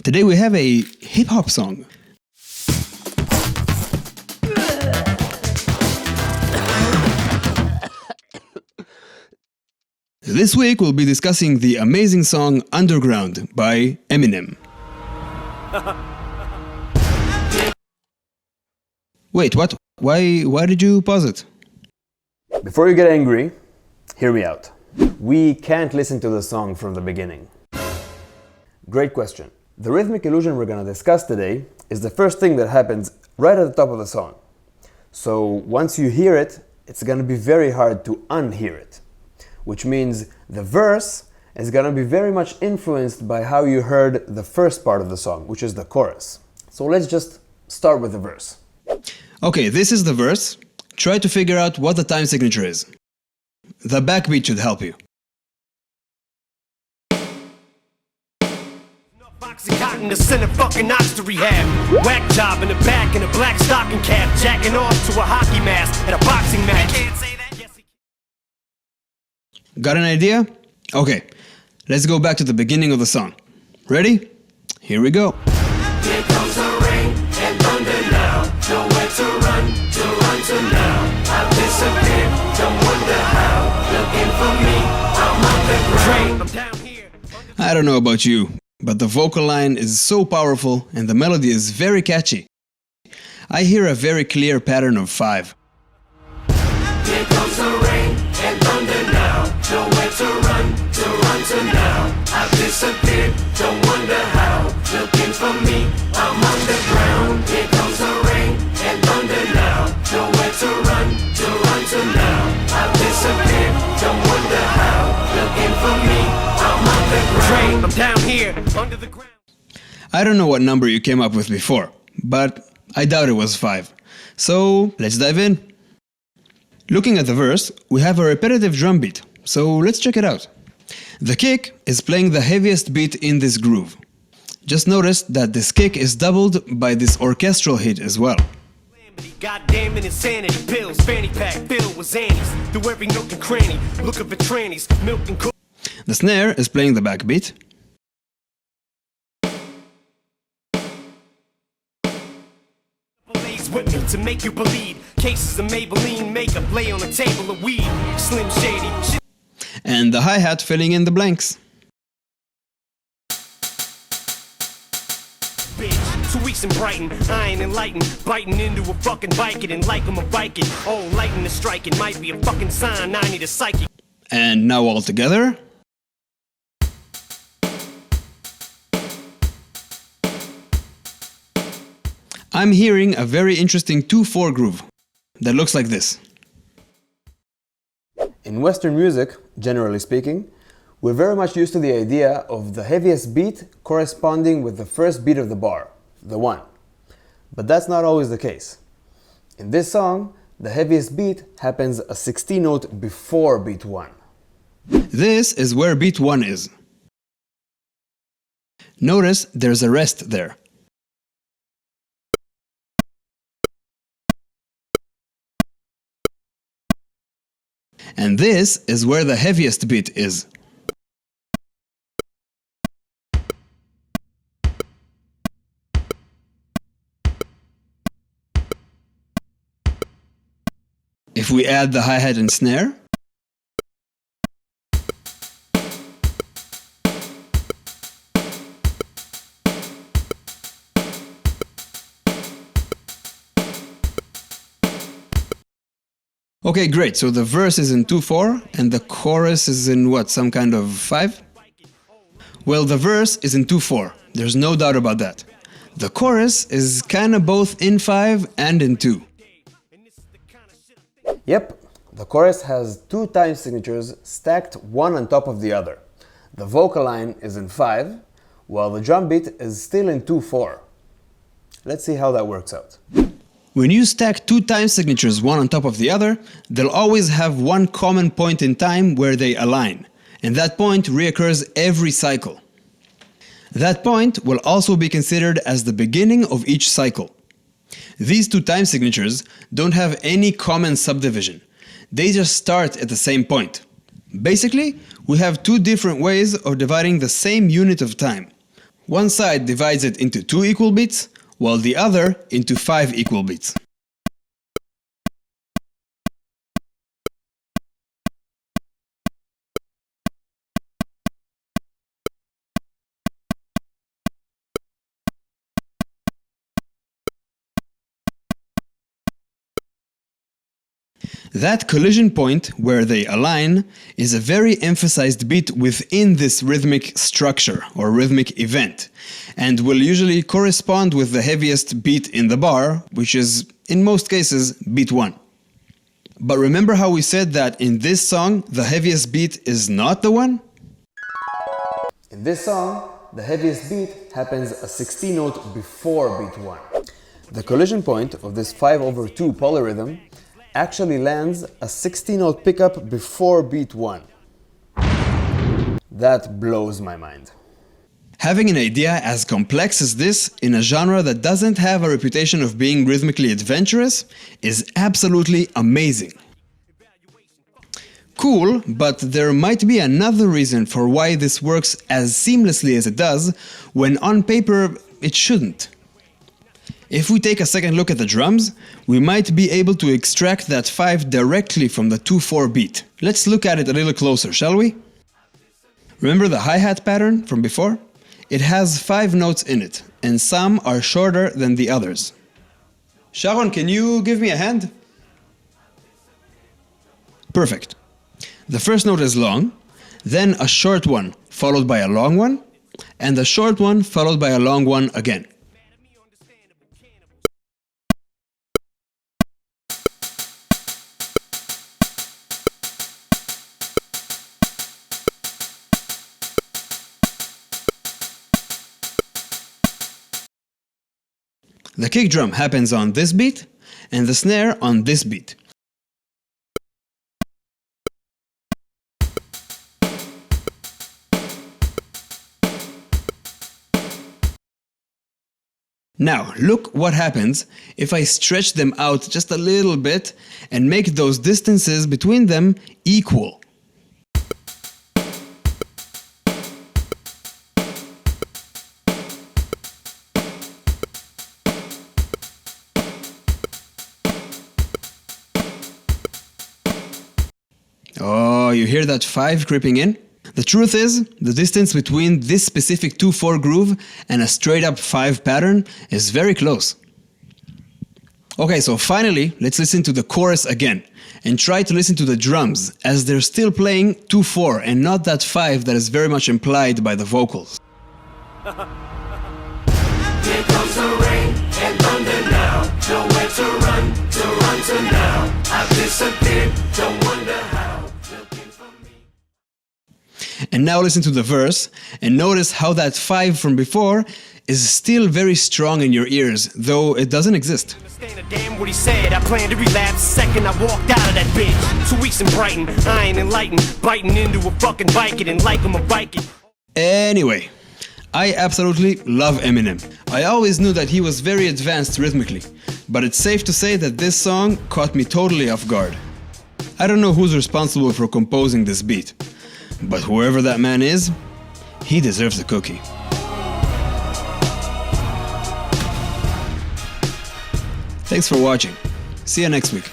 Today we have a hip-hop song. This week we'll be discussing the amazing song Underground by Eminem. Wait, what? Why did you pause it? Before you get angry, hear me out. We can't listen to the song from the beginning. Great question. The rhythmic illusion we're going to discuss today is the first thing that happens right at the top of the song. So once you hear it, it's going to be very hard to unhear it. Which means the verse is going to be very much influenced by how you heard the first part of the song, which is the chorus. So let's just start with the verse. Okay, this is the verse. Try to figure out what the time signature is. The backbeat should help you. Boxing cotton to send a fucking ox to rehab. Whack job in the back in a black stocking cap, jacking off to a hockey mask at a boxing match. Can't say that. Yes, Got an idea? Okay, let's go back to the beginning of the song. Ready? Here we go. Here comes the rain and thunder now. Nowhere to run to now. I've disappeared, don't wonder how. Looking for me, I'm underground. I'm down here. I don't know about you, but the vocal line is so powerful and the melody is very catchy. I hear a very clear pattern of 5. Here comes the rain and thunder now. Nowhere to run to now. I've disappeared, don't wonder how. Looking for me, I'm underground. Here comes the rain and thunder now. Nowhere to run to now. I've disappeared, don't wonder how. Looking for me, I'm underground. I'm down here, under the ground. I don't know what number you came up with before, but I doubt it was 5. So let's dive in. Looking at the verse, we have a repetitive drum beat, so let's check it out. The kick is playing the heaviest beat in this groove. Just notice that this kick is doubled by this orchestral hit as well. Goddamn insanity pills, fanny pack filled with zannies. Through every nook and cranny, looking for trannies, milk and cook. The snare is playing the backbeat. With me to make you believe. Cases of Maybelline makeup lay on a table of weed. Slim Shady. And the hi-hat filling in the blanks. Bitch, 2 weeks in Brighton, I ain't enlightened. Biting into a fucking Viking and like I'm a Viking. Oh, lightning is striking, might be a fucking sign. I need a psychic. And now all together. I'm hearing a very interesting 2/4 groove that looks like this. In Western music, generally speaking, we're very much used to the idea of the heaviest beat corresponding with the first beat of the bar, the 1. But that's not always the case. In this song, the heaviest beat happens a 16th note before beat 1. This is where beat 1 is. Notice there's a rest there. And this is where the heaviest beat is. If we add the hi-hat and snare, okay, great. So the verse is in 2/4 and the chorus is in what, some kind of 5? Well, the verse is in 2/4. There's no doubt about that. The chorus is kind of both in 5 and in 2. Yep, the chorus has 2 time signatures stacked one on top of the other. The vocal line is in 5, while the drum beat is still in 2/4. Let's see how that works out. When you stack 2 time signatures one on top of the other, they'll always have one common point in time where they align, and that point reoccurs every cycle. That point will also be considered as the beginning of each cycle. These 2 time signatures don't have any common subdivision. They just start at the same point. Basically, we have two different ways of dividing the same unit of time. One side divides it into 2 equal beats, while the other into 5 equal beats. That collision point where they align is a very emphasized beat within this rhythmic structure or rhythmic event, and will usually correspond with the heaviest beat in the bar, which is, in most cases, beat 1. But remember how we said that in this song the heaviest beat is not the one? In this song, the heaviest beat happens a 16th note before beat 1. The collision point of this 5/2 polyrhythm actually lands a 16-note pickup before beat 1. That blows my mind. Having an idea as complex as this in a genre that doesn't have a reputation of being rhythmically adventurous is absolutely amazing. Cool, but there might be another reason for why this works as seamlessly as it does, when on paper it shouldn't. If we take a second look at the drums, we might be able to extract that 5 directly from the 2/4 beat. Let's look at it a little closer, shall we? Remember the hi-hat pattern from before? It has 5 notes in it, and some are shorter than the others. Sharon, can you give me a hand? Perfect. The first note is long, then a short one followed by a long one, and a short one followed by a long one again. The kick drum happens on this beat, and the snare on this beat. Now, look what happens if I stretch them out just a little bit and make those distances between them equal. Oh, you hear that 5 creeping in? The truth is, the distance between this specific 2/4 groove and a straight up 5 pattern is very close. Okay, so finally, let's listen to the chorus again and try to listen to the drums as they're still playing 2/4 and not that 5 that is very much implied by the vocals. Here comes the rain and thunder now. Nowhere to run to now. I've disappeared, don't wonder how. And now listen to the verse and notice how that 5 from before is still very strong in your ears, though it doesn't exist. Understand a damn what he said. I planned to relapse the second I walked out of that bitch. 2 weeks in Brighton, I ain't enlightened. Biting into a fucking Viking and like I'm a Viking. Anyway, I absolutely love Eminem. I always knew that he was very advanced rhythmically, but it's safe to say that this song caught me totally off guard. I don't know who's responsible for composing this beat, but whoever that man is, he deserves a cookie. Thanks for watching. See you next week.